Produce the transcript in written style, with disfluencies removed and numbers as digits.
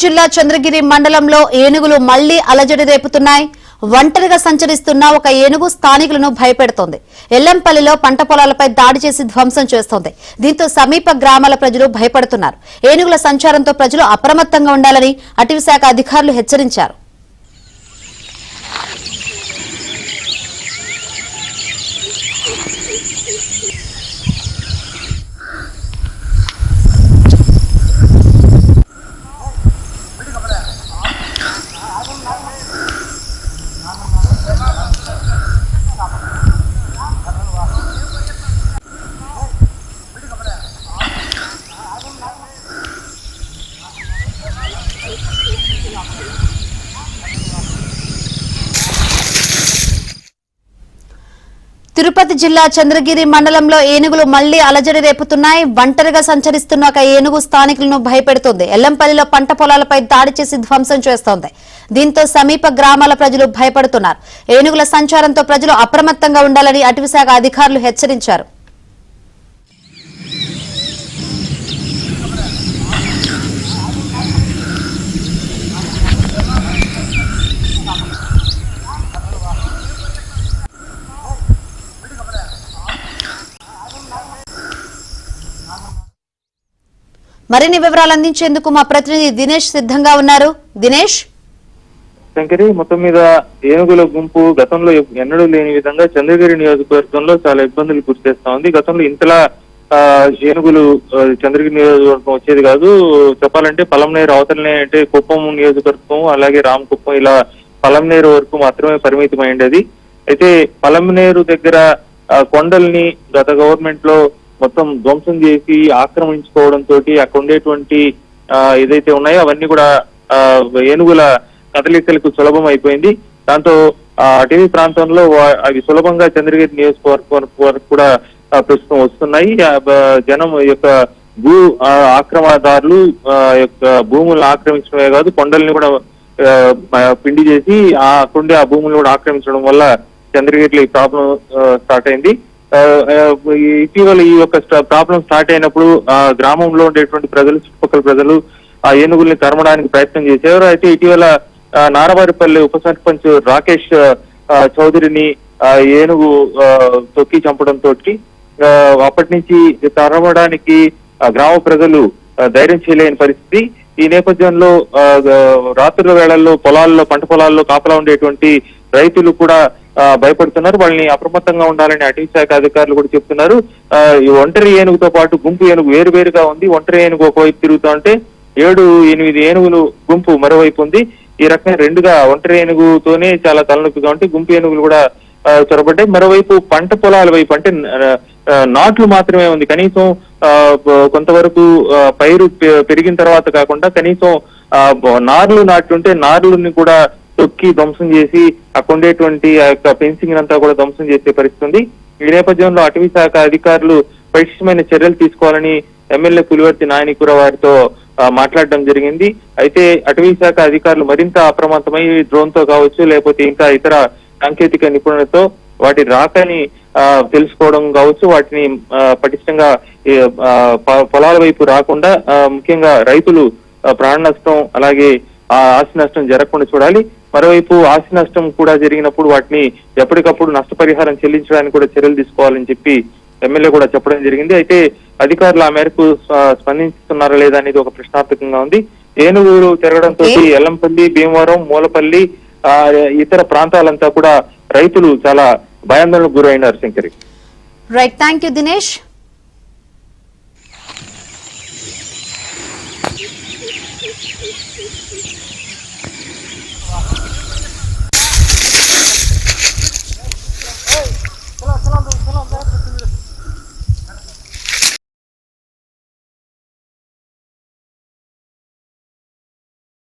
జిల్లా చంద్రగిరి మండలంలో ఏనుగులు మళ్లీ అలజడి రేపుతున్నాయి. ఒంటరిగా సంచరిస్తున్న ఒక ఏనుగు స్థానికులను భయపెడుతోంది. ఎల్లంపల్లిలో పంట పొలాలపై దాడి చేసి ధ్వంసం చేస్తోంది. దీంతో సమీప గ్రామాల ప్రజలు భయపడుతున్నారు. ఏనుగుల సంచారంతో ప్రజలు అప్రమత్తంగా ఉండాలని అటవీశాఖ అధికారులు హెచ్చరించారు. తిరుపతి జిల్లా చంద్రగిరి మండలంలో ఏనుగులు మళ్లీ అలజడి రేపుతున్నాయి. ఒంటరిగా సంచరిస్తున్న ఒక ఏనుగు స్థానికులను భయపెడుతోంది. ఎల్లంపల్లిలో పంట పొలాలపై దాడి చేసి ధ్వంసం చేస్తోంది. దీంతో సమీప గ్రామాల ప్రజలు భయపడుతున్నారు. ఏనుగుల సంచారంతో ప్రజలు అప్రమత్తంగా ఉండాలని అటవీశాఖ అధికారులు హెచ్చరించారు. మరిన్ని వివరాలు అందించేందుకు మా ప్రతినిధి దినేష్ సిద్ధంగా ఉన్నారు. దినేష్, శంకరి, మొత్తం మీద ఏనుగుల గుంపు గతంలో ఎన్నడూ లేని విధంగా చంద్రగిరి నియోజకవర్గంలో చాలా ఇబ్బందులు గురిచేస్తా ఉంది. గతంలో ఇంతలా ఏనుగులు చంద్రగిరి నియోజకవర్గం వచ్చేది కాదు. చెప్పాలంటే పలంనేరు అవతలనే అంటే కుప్పం నియోజకవర్గం, అలాగే రామకుప్పం, ఇలా పలంనేరు వరకు మాత్రమే పరిమితమైండేది. అయితే పలంనేరు దగ్గర కొండల్ని గత గవర్నమెంట్ లో మొత్తం ధ్వంసం చేసి ఆక్రమించుకోవడంతో అక్కడ ఉండేటువంటి ఏదైతే ఉన్నాయో అవన్నీ కూడా ఏనుగుల కదలికలకు సులభం అయిపోయింది. దాంతో అటవీ ప్రాంతంలో అవి సులభంగా చంద్రగిరి నియోజకవర్గం వరకు కూడా ప్రస్తుతం వస్తున్నాయి. జనం యొక్క భూ ఆక్రమణదారులు యొక్క భూములను ఆక్రమించడమే కాదు, కొండల్ని కూడా పిండి చేసి అక్కడుండి ఆ భూములను కూడా ఆక్రమించడం వల్ల చంద్రగిరిలో ఈ ప్రాబ్లం స్టార్ట్ అయింది. ఇటీవల ఈ యొక్క ప్రాబ్లం స్టార్ట్ అయినప్పుడు గ్రామంలో ఉండేటువంటి ప్రజలు, చుట్టుపక్కల ప్రజలు ఆ ఏనుగుల్ని తరమడానికి ప్రయత్నం చేశారు. అయితే ఇటీవల నారవారిపల్లి ఉప సర్పంచ్ రాకేష్ చౌదరిని ఏనుగు తొక్కి చంపడంతో అప్పటి నుంచి తరమడానికి గ్రామ ప్రజలు ధైర్యం చేయలేని పరిస్థితి. ఈ నేపథ్యంలో రాత్రుల వేళల్లో పొలాల్లో, పంట పొలాల్లో కాపలా ఉండేటువంటి రైతులు కూడా భయపడుతున్నారు. వాళ్ళని అప్రమత్తంగా ఉండాలని అటవీశాఖ అధికారులు కూడా చెప్తున్నారు. ఈ ఒంటరి ఏనుగుతో పాటు గుంపు ఏనుగు వేరువేరుగా ఉంది. ఒంటరి ఏనుగు ఒకవైపు తిరుగుతూ ఉంటే 7-8 ఏనుగులు గుంపు మరోవైపు ఉంది. ఈ రకంగా రెండుగా ఒంటరి ఏనుగుతోనే చాలా తలనొప్పిగా ఉంటే గుంపు ఏనుగులు కూడా చొరబడ్డాయి. మరోవైపు పంట పొలాల వైపు అంటే నాట్లు మాత్రమే ఉంది. కనీసం కొంతవరకు పైరు పెరిగిన తర్వాత కాకుండా కనీసం నార్లు నాటుంటే నార్లని కూడా తొక్కి ధ్వంసం చేసి అక్కడ ఉండేటువంటి ఆ యొక్క ఫెన్సింగ్ అంతా కూడా ధ్వంసం చేసే పరిస్థితి ఉంది. ఈ నేపథ్యంలో అటవీ శాఖ అధికారులు పటిష్టమైన చర్యలు తీసుకోవాలని ఎమ్మెల్యే పులివర్తి నాయనికుర వారితో మాట్లాడడం జరిగింది. అయితే అటవీ శాఖ అధికారులు మరింత అప్రమత్తమై డ్రోన్ తో కావచ్చు, లేకపోతే ఇంకా ఇతర సాంకేతిక నిపుణులతో వాటి రాకని తెలుసుకోవడం కావచ్చు, వాటిని పటిష్టంగా పొలాల వైపు రాకుండా ముఖ్యంగా రైతులు ప్రాణ నష్టం అలాగే ఆస్తి నష్టం జరగకుండా చూడాలి. మరోవైపు ఆస్తి నష్టం కూడా జరిగినప్పుడు వాటిని ఎప్పటికప్పుడు నష్టపరిహారం చెల్లించడానికి కూడా చర్యలు తీసుకోవాలని చెప్పి ఎమ్మెల్యే కూడా చెప్పడం జరిగింది. అయితే అధికారులు ఆ మేరకు స్పందిస్తున్నారా లేదా అనేది ఒక ప్రశ్నార్థకంగా ఉంది. ఏనుగులు తిరగడంతో ఎల్లంపల్లి, భీమవరం, మూలపల్లి ఇతర ప్రాంతాలంతా కూడా రైతులు చాలా భయాందోళనకు గురైనారు. Shankari, right, thank you Dinesh.